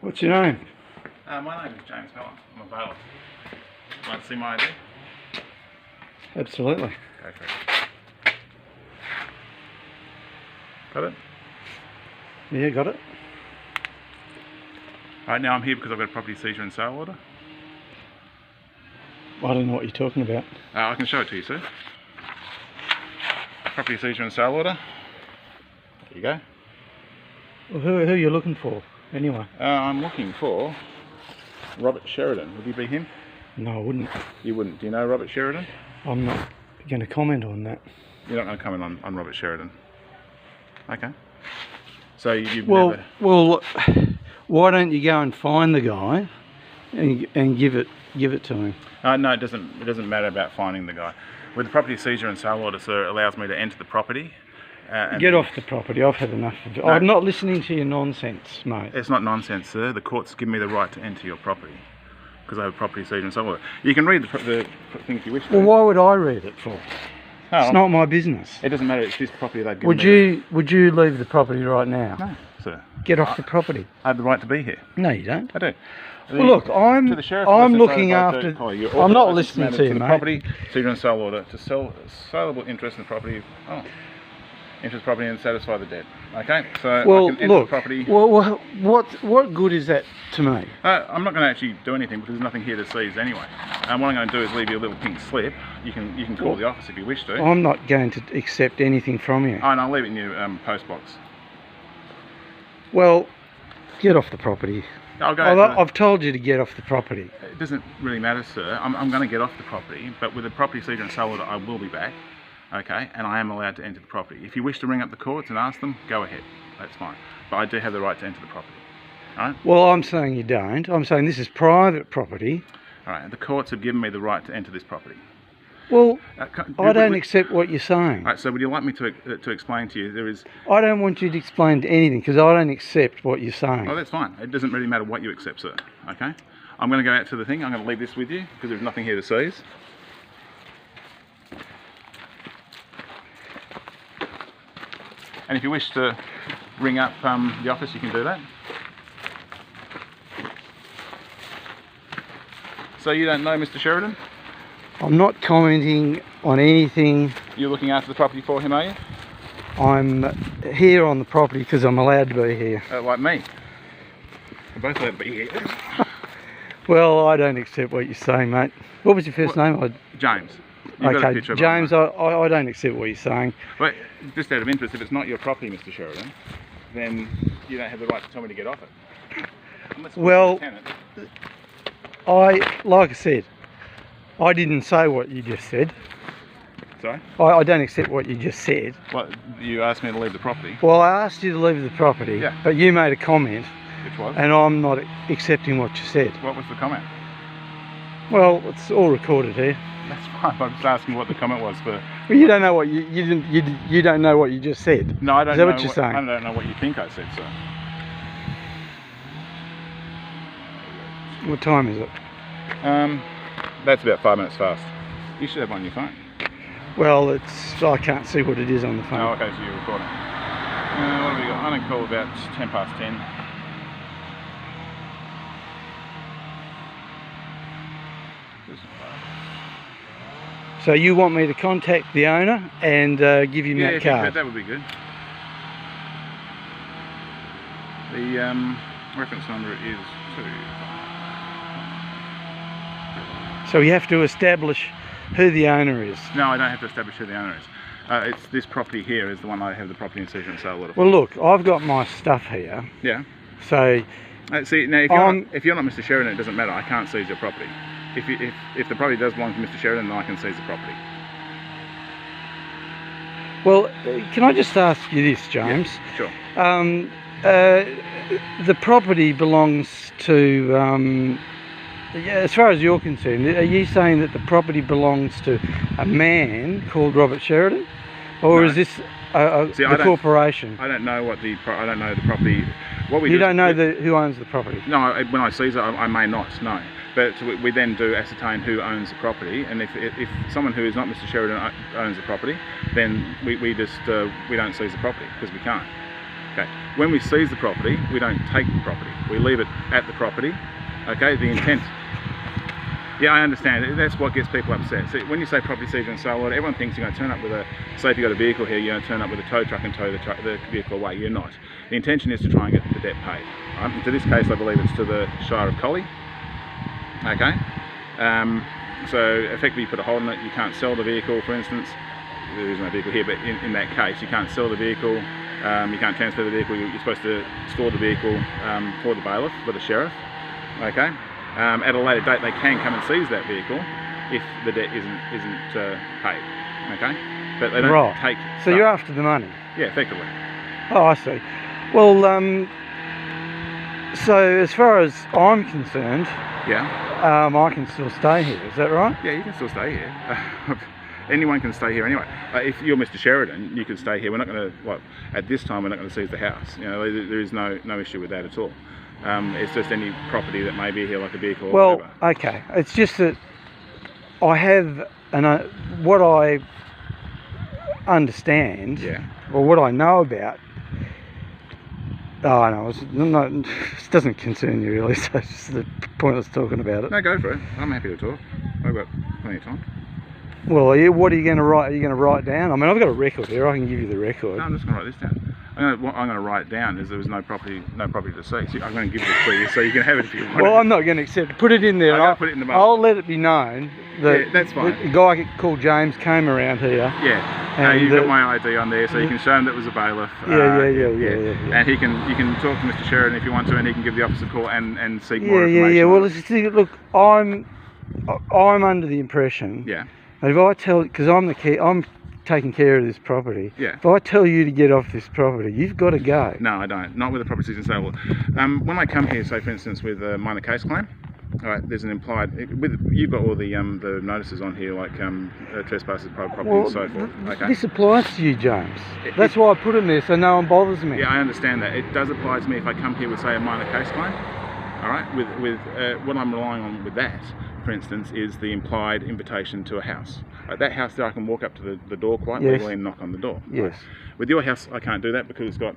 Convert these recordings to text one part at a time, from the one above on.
What's your name? My name is James Miller. I'm a bailiff. Want to see my ID? Absolutely. Go for it. Got it? Yeah, got it. Right, now I'm here because I've got a property seizure and sale order. I don't know what you're talking about. I can show it to you, sir. Property seizure and sale order. There you go. Well, who are you looking for, anyway? I'm looking for Robert Sheridan. Would you be him? No, I wouldn't. You wouldn't. Do you know Robert Sheridan? I'm not going to comment on that. You're not going to comment on Robert Sheridan? Okay. So you've Well, never... well, why don't you go and find the guy and give it to him? No, it doesn't matter about finding the guy. With the property seizure and sale order, sir, it allows me to enter the property. Get off the property. I've had enough of it. No. I'm not listening to your nonsense, mate. It's not nonsense, sir. The court's given me the right to enter your property because I have a property seizure and sale order. You can read the thing if you wish to. Well, why would I read it for? Oh, It's not my business. It doesn't matter. It's this property they've given me. Would you leave the property right now? No, sir. Get off the property. I have the right to be here. No, you don't. I do. Well, look, I'm looking after. I'm not listening to you, the mate. Property seizure and sale order to sell saleable interest in the property. Interest property and satisfy the debt. Okay, so Well, I can enter look. the property. Well, what good is that to me? I'm not going to actually do anything because there's nothing here to seize anyway. What I'm going to do is leave you a little pink slip. You can call the office if you wish to. I'm not going to accept anything from you. Oh, and I'll leave it in your post box. Well, get off the property. I'll go. I've told you to get off the property. It doesn't really matter, sir. I'm going to get off the property, but with the property seizure and sale order, I will be back. Okay, and I am allowed to enter the property. If you wish to ring up the courts and ask them, go ahead. That's fine. But I do have the right to enter the property. All right? Well, I'm saying you don't. I'm saying this is private property. All right. The courts have given me the right to enter this property. Well, I don't accept what you're saying. All right. So would you like me to explain to you? There is. I don't want you to explain anything because I don't accept what you're saying. Oh, that's fine. It doesn't really matter what you accept, sir. Okay. I'm going to go out to the thing. I'm going to leave this with you because there's nothing here to seize. And if you wish to ring up the office, you can do that. So you don't know Mr. Sheridan? I'm not commenting on anything. You're looking after the property for him, are you? I'm here on the property because I'm allowed to be here. Like me. We're both allowed to be here. Well, I don't accept what you're saying, mate. What was your first name? James. You've got a Okay, picture of James, I don't accept what you're saying. But just out of interest, if it's not your property, Mr. Sheridan, then you don't have the right to tell me to get off it. Well, like I said, I didn't say what you just said. Sorry? I don't accept what you just said. What, you asked me to leave the property? Well, I asked you to leave the property, Yeah. but you made a comment. Which was? And I'm not accepting what you said. What was the comment? Well, it's all recorded here. That's fine. I'm just asking what the comment was for. Well, you don't know what you don't know what you just said. No, I don't. Is that know what you're saying? I don't know what you think I said, sir. What time is it? That's about 5 minutes fast. You should have one on your phone. Well, I can't see what it is on the phone. Oh, okay, so you're recording. What have we got? I'm going to call about 10 past 10. So you want me to contact the owner and give him that card? That would be good. The reference number is 2. So you have to establish who the owner is. No, I don't have to establish who the owner is. It's this property here is the one I have the property and seizure and sale order for. Well, look, I've got my stuff here. Yeah. So See, now if you're not Mr. Sheridan, it doesn't matter. I can't seize your property. If the property does belong to Mr. Sheridan, then I can seize the property. Well, can I just ask you this, James? Yeah, sure. The property belongs to, as far as you're concerned, are you saying that the property belongs to a man called Robert Sheridan? Or No. is this the corporation? I don't know what I don't know the property. What we You do, don't know who owns the property? No, when I seize it, I may not know. But we then do ascertain who owns the property, and if someone who is not Mr. Sheridan owns the property, then we don't seize the property because we can't. Okay. When we seize the property, we don't take the property. We leave it at the property. Okay. The intent. Yeah, I understand. That's what gets people upset. So when you say property seizure and sale order, everyone thinks you're going to turn up with a, say if you've got a vehicle here, you're going to turn up with a tow truck and tow the vehicle away. You're not. The intention is to try and get the debt paid. Right? In this case, I believe it's to the Shire of Collie. Okay. So effectively you put a hold on it, you can't sell the vehicle, for instance. There is no vehicle here, but in that case, you can't sell the vehicle, you can't transfer the vehicle, you're supposed to store the vehicle for the bailiff, for the sheriff. Okay. At a later date, they can come and seize that vehicle if the debt isn't paid. Okay, but they don't take. So stuff. you're after the money. Yeah, effectively. Oh, I see. Well, so as far as I'm concerned, Yeah. I can still stay here. Is that right? Yeah, you can still stay here. Anyone can stay here anyway. If you're Mr. Sheridan, you can stay here. We're not going to, well, at this time, we're not going to seize the house. You know, there is no issue with that at all. It's just any property that may be here, like a vehicle or whatever. Okay. It's just that I have, what I understand, or what I know about. Oh no, it doesn't concern you really. So it's just pointless talking about it. No, go for it. I'm happy to talk. I've got plenty of time. Well, what are you going to write? Are you going to write down? I mean, I've got a record here. I can give you the record. No, I'm just going to write this down. I'm going to write it down as there was no property to see. So I'm going to give it to you so you can have it if you want. Well, I'm not going to accept it. Put it in there. I'll put it in the bowl. I'll let it be known that that's fine. a guy called James came around here. Yeah. And you've got my ID on there, so you can show him that it was a bailiff. Yeah. And you can talk to Mr. Sheridan if you want to, and he can give the officer a call and seek more information. Yeah. Well, look, I'm under the impression. Yeah. That if I tell, because I'm taking care of this property. Yeah. If I tell you to get off this property, you've got to go. No, I don't. Not with a property seizure and sale. When I come here, say for instance, with a minor case claim, all right, there's an implied. You've got all the notices on here, like trespassers, private property, and so forth. Okay. This applies to you, James. That's why I put it in there, so no one bothers me. Yeah, I understand that. It does apply to me if I come here with, say, a minor case claim. All right. With what I'm relying on with that, for instance, is the implied invitation to a house. That house there, I can walk up to the door quite legally and knock on the door. Yes. Right? With your house, I can't do that because it's got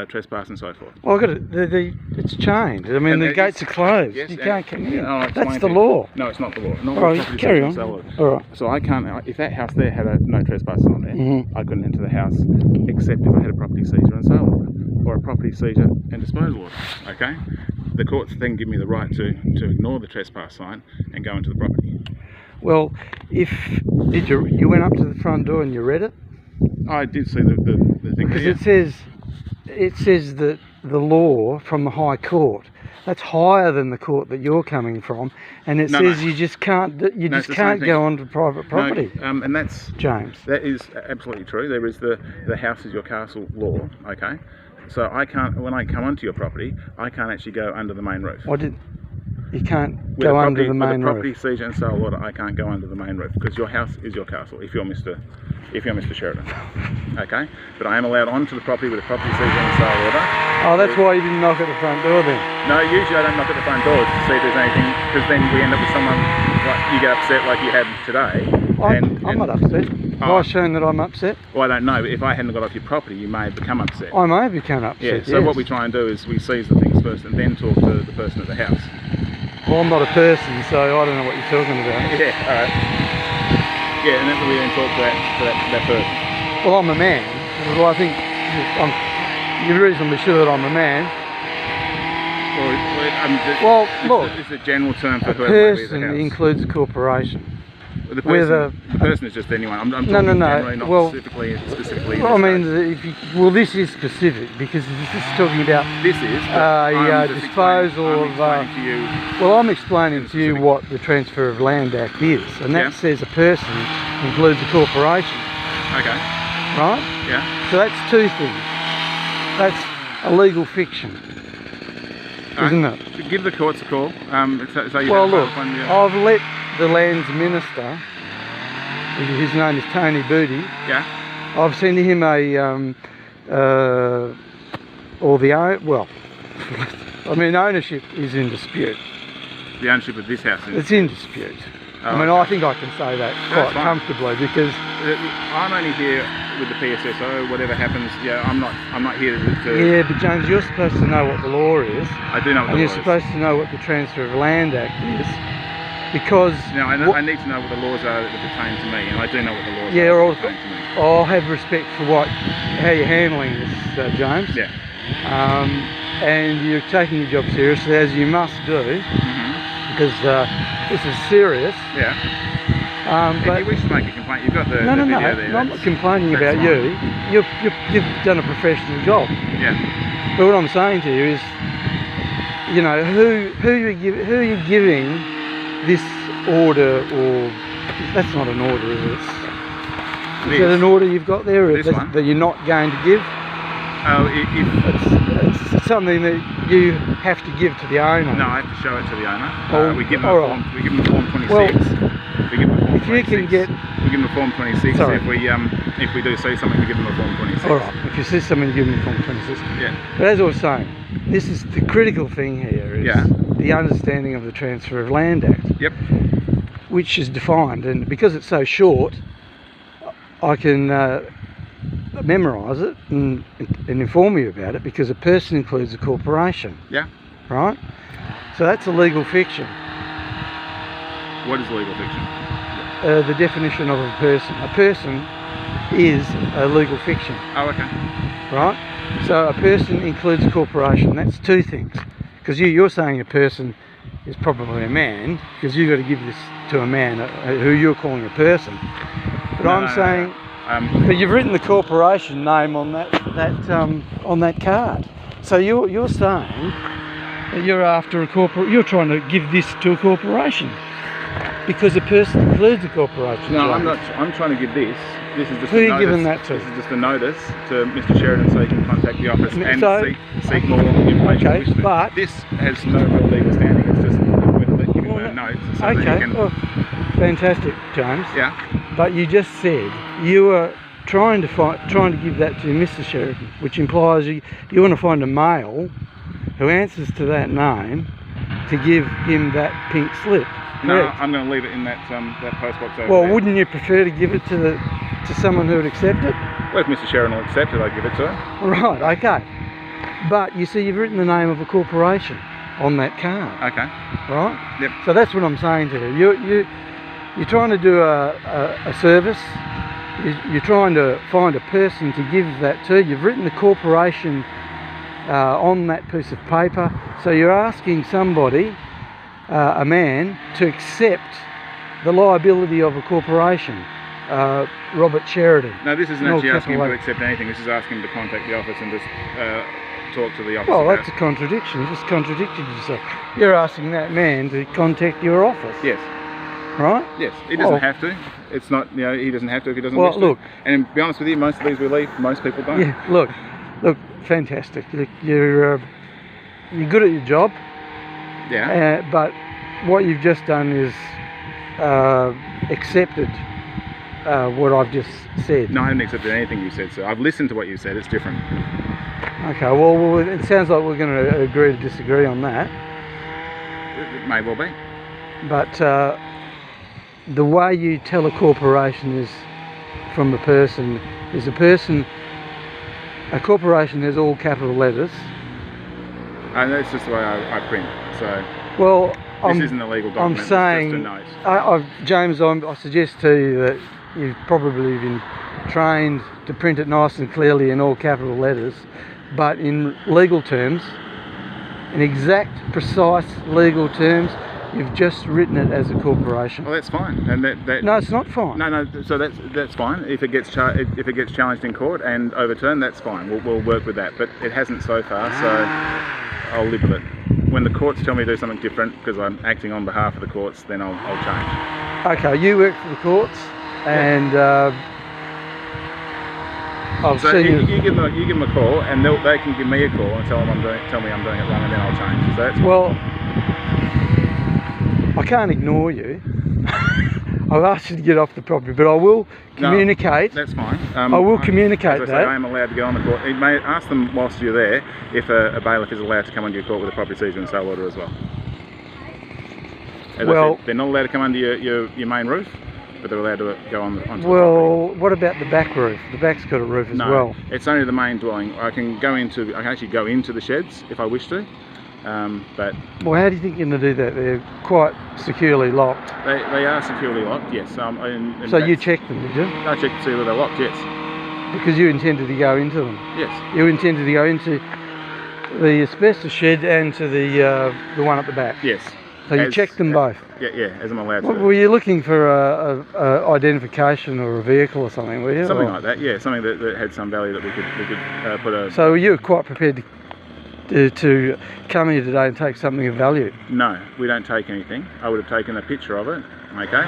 trespass and so forth. Well, I got it. It's chained. I mean, the gates are closed. Yes, you can't come in. That's the law. No, it's not the law. Not All right, carry on. All right. So I can't. If that house there had no trespass on there, I couldn't enter the house except if I had a property seizure and sale order or a property seizure and disposal order. Okay. The courts then give me the right to ignore the trespass sign and go into the property. Well, you went up to the front door and you read it? I did see the thing. Because it says that the law from the High Court, that's higher than the court that you're coming from, and it says you just can't go onto private property. No, and that's James. That is absolutely true. There is the house is your castle law. Okay. So I can't, when I come onto your property, I can't actually go under the main roof. You can't go under the main roof. With a property seizure and sale order, I can't go under the main roof because your house is your castle if you're Mr. Sheridan. Okay? But I am allowed onto the property with a property seizure and sale order. Oh, that's why you didn't knock at the front door then? No, usually I don't knock at the front doors to see if there's anything, because then we end up with someone, like you get upset like you had today. I'm not upset. Have I shown that I'm upset? Well, I don't know. If I hadn't got off your property, you may have become upset. I may have become upset, So what we try and do is we seize the things first and then talk to the person at the house. Well, I'm not a person, so I don't know what you're talking about. Yeah, all right. Yeah, and then we then talk to that person. Well, I'm a man. Well, I think you're reasonably sure that I'm a man. Well, look, it's a general term for a whoever may be at the person house. includes a corporation. The person is just anyone. I'm talking generally, not specifically. Well, I mean, this is specific because this is talking about disposal of. Well, I'm explaining to you what the Transfer of Land Act is, and that says a person includes a corporation. Okay. Right? Yeah. So that's two things. That's a legal fiction, isn't it? Give the courts a call. Well, look, I've let the Lands Minister, his name is Tony Booty. Yeah. I've sent him ownership is in dispute. The ownership of this house is... It's in dispute. I think I can say that quite comfortably because... I'm only here with the PSSO, whatever happens. Yeah, I'm not here to. Yeah, but James, you're supposed to know what the law is, I do know what and the you're law is. supposed to know what the Transfer of Land Act is, because Now I need to know what the laws are that pertain to me, and I do know what the laws Yeah, are or- that pertain to me. I'll have respect for how you're handling this, James. Yeah. And you're taking your job seriously, as you must do, because this is serious. Yeah. If But you wish to make a complaint, you've got the, no, the no, video no. there. I'm not complaining that's about fine. you. You've done a professional job. Yeah. But what I'm saying to you is, you know, who are you giving this order, or that's not an order, is it? Is that an order you've got there This one? that you're not going to give? Oh, if It's something that you have to give to the owner. no, I have to show it to the owner. Oh, We give them all a right. form. We give them a form 26. Well, we give them a form if you 26. can get- we give them a form 26. Sorry. If we do see something, we give them a form 26. All right. If you see something, give them Form 26. Yeah. But as I was saying, this is the critical thing here. Is Yeah. the understanding of the Transfer of Land Act, Yep. which is defined, and because it's so short, I can memorise it and inform you about it, because a person includes a corporation, Yeah. right? So that's a legal fiction. What is legal fiction? The definition of a person. A person is a legal fiction, Oh, okay. right? So a person includes a corporation. That's two things. Because you're saying a person is probably a man, because you've got to give this to a man who you're calling a person. But I'm saying, but you've written the corporation name on that card. So you're saying that you're after you're trying to give this to a corporation, because a person includes a corporation. No, I'm James. not. I'm trying to give this. This is just Who a are you notice. giving that to? This is just a notice to Mr. Sheridan, so he can contact the office and So- seek more information. Okay, if he wishes. but- this has no real legal standing. It's just we're giving him a note so that he Okay, can. well, fantastic, James. Yeah. But you just said you were trying to give that to Mr. Sheridan, which implies you want to find a male who answers to that name to give him that pink slip. No, Correct? I'm going to leave it in that post box over Well, there. wouldn't you prefer to give it to someone who would accept it? Well, if Mr. Sheridan will accept it, I'll give it to him. Right. Okay. But you see, you've written the name of a corporation on that card, Okay. right? Yep. So that's what I'm saying to you. You're trying to do a service. You're trying to find a person to give that to. You've written the corporation on that piece of paper. So you're asking somebody, a man, to accept the liability of a corporation. Robert Sheridan. No, this isn't No, actually asking him to capital A. accept anything. This is asking him to contact the office and just talk to the office. Well, about that's a contradiction. You just contradicted yourself. You're asking that man to contact your office, Yes. right? Yes, he doesn't Well- have to. It's not, he doesn't have to if he doesn't Well, wish to. look. And to be honest with you, most of these we leave, most people don't. Yeah. Look, fantastic. You're good at your job. Yeah. But what you've just done is accepted what I've just said. No, I haven't accepted anything you said, sir. I've listened to what you said. It's different. Okay, well, it sounds like we're going to agree to disagree on that. It may well be. But the way you tell a corporation is from a person. A corporation has all capital letters. And that's just the way I print. So Well, this isn't a legal document. I'm saying, it's just a note. James, I suggest to you that you've probably been trained to print it nice and clearly in all capital letters, but in legal terms, in exact, precise legal terms, you've just written it as a corporation. Well, that's fine. And that No, it's not fine. No. So that's fine. If it gets challenged in court and overturned, that's fine. We'll work with that. But it hasn't so far, so I'll live with it. When the courts tell me to do something different because I'm acting on behalf of the courts, then I'll change. Okay, you work for the courts, and I've So seen you give them a call, and they can give me a call and tell me I'm doing it wrong, and then I'll change. So that's Well, I can't ignore you. I've asked you to get off the property, but I will communicate. No, that's fine. I will communicate as I that. say, I am allowed to go on the court. You may ask them whilst you're there if a bailiff is allowed to come under your court with a property seizure and sale order as well. As I Well- said, they're not allowed to come under your main roof, but they're allowed to go onto the property. Well, what about the back roof? The back's got a roof as No, well. it's only the main dwelling. I can actually go into the sheds if I wish to, but Well, how do you think you're going to do that? They're quite securely locked. they are securely locked, yes. And So you that's- checked them, did you? I checked to see that they're locked, yes. Because you intended to go into them. Yes, You intended to go into the asbestos shed and to the one at the back. yes. So you As- checked them both. Yeah, as I'm allowed What, to. were you looking for a identification or a vehicle or something, were you? Something Or- like that, yeah. Something that had some value that we could put a... So you were quite prepared to come here today and take something of value? No, we don't take anything. I would have taken a picture of it, okay?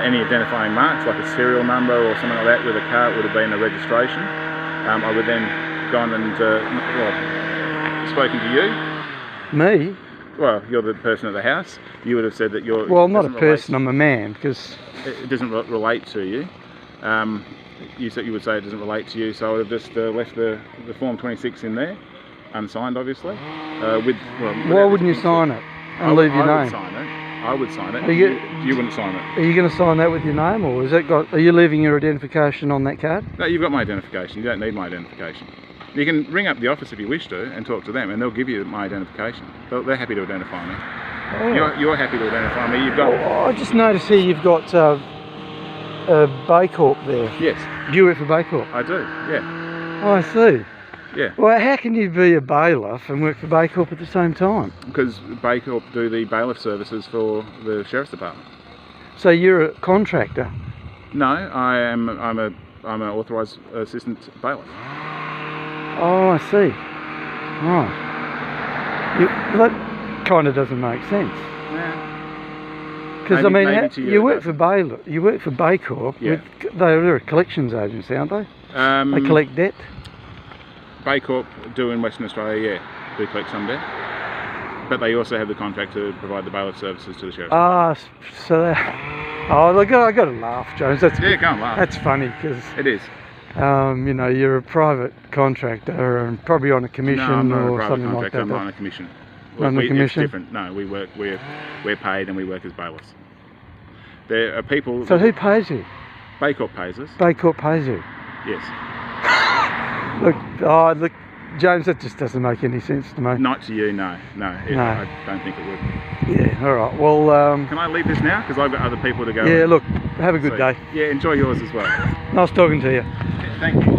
Any identifying marks, like a serial number or something like that with a car, it would have been a registration. I would then gone and spoken to you. Me? Well, you're the person at the house. You would have said that you're... Well, I'm not a doesn't relate- person, I'm a man, because... It doesn't relate to you. You would say it doesn't relate to you, so I would have just left the Form 26 in there, unsigned obviously. Why wouldn't you sign it and leave your I name? I would sign it. Are you- You wouldn't sign it. Are you going to sign that with your name, or is that got? Are you leaving your identification on that card? No, you've got my identification. You don't need my identification. You can ring up the office if you wish to and talk to them, and they'll give you my identification. They're happy to identify me. Oh. You're happy to identify me. You've got... Oh, I just noticed here you've got Baycorp there. Yes, Do you work for Baycorp? I do. Yeah, Oh, I see. yeah. Well, how can you be a bailiff and work for Baycorp at the same time? Because Baycorp do the bailiff services for the Sheriff's Department. So you're a contractor. No, I'm an authorised assistant bailiff. Oh, I see. Right. That kind of doesn't make sense. Yeah. Because I Maybe- mean, maybe to you you it work does. for Bailiff. You work for Baycorp. Yeah. They're a collections agency, aren't they? They collect debt. Baycorp do in Western Australia, yeah, do collect some debt. But they also have the contract to provide the bailiff services to the sheriff. Ah, so that. Oh, look, I got to laugh, Jones. That's Yeah, go on, laugh. That's funny because It is. you know, you're a private contractor and probably on a commission No, I'm not a or private something like contractor. that. I'm not on a commission. Not on a commission? It's different. No, we're paid and we work as bailiffs. There are people. So who pays you? Baycorp pays us. Baycorp pays you. Yes. Look, James, that just doesn't make any sense to me. Not to you, no. No. I don't think it would. Yeah, all right. Well, Can I leave this now? Because I've got other people to go. yeah, and look, have a good see. day. Yeah, enjoy yours as well. Nice talking to you. Yeah, thank you.